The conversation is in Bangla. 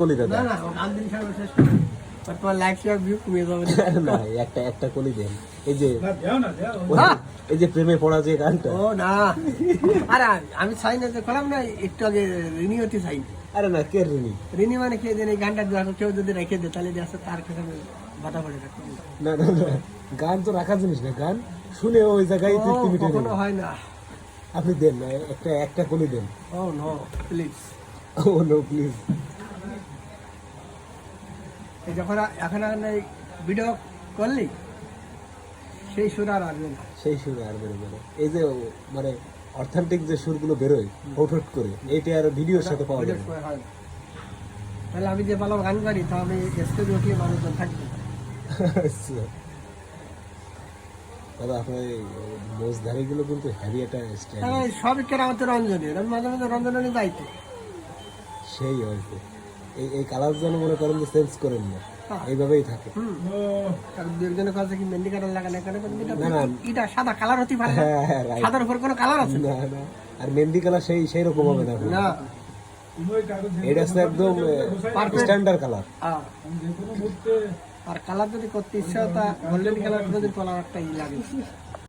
কলি দাদা না না গান দিন সব শেষ করে তারপর লাইক শেয়ার ভিউ কমে যাবে না একটা কলি দেন এই যে হ্যাঁ। এই যে প্রেমে পড়া যে গানটা ও না আরে আমি চাই না যে করলাম না একটু আগে রিনি হতে চাই আরে না কে রিনি রিনি মানে কে জানে এই গানটা দেখো কেউ যদি রেখে দেয় তাহলে দেশে তার কাছে বাটা পড়ে রাখতে না না না গান তো রাখার জিনিস না গান শুনে ওই জায়গায় তৃপ্তি মিটে কখনো যাবে। হয় না আপনি দেন না একটা কলি দেন oh no please oh no please এই যখন এখন ভিডিও করলি সেই সুর আর আসবে না সেই সুর আর বেরোবে না এই যে মানে অথেন্টিক যে সুরগুলো বেরোয় হুট করে এইটা আর ভিডিওর সাথে পাওয়া ভিডিওর যাবে সময় হয় না। তাহলে আমি যে ভালো গান গাই তো আমি স্টেজে উঠিয়ে মানুষজন থাকবে আচ্ছা। দাদা আপনার মোজধারিগুলো কিন্তু হ্যাভি একটা স্টাইল সবই কেরামতে রঞ্জনের আমি মাঝে মাঝে রঞ্জনে যাইতো সেই হয়তো এই কালার যেন মনে করেন যে চেঞ্জ করেন না হ্যাঁ। এইভাবেই থাকে কারণ দু একজনের কাছে কি মেহেন্দি কালার লাগানো এখানে না, না। এটা সাদা কালার হতে পারে না। হ্যাঁ হ্যাঁ রাইট সাদার উপর কোনো কালার আছে না না না আর মেহেন্দি কালার সেই রকম হবে না না এটা হচ্ছে একদম Perfect. স্ট্যান্ডার্ড কালার আর কালার যদি করতে ইচ্ছা হয় তা গোল্ডেন কালার যদি কালার একটা লাগে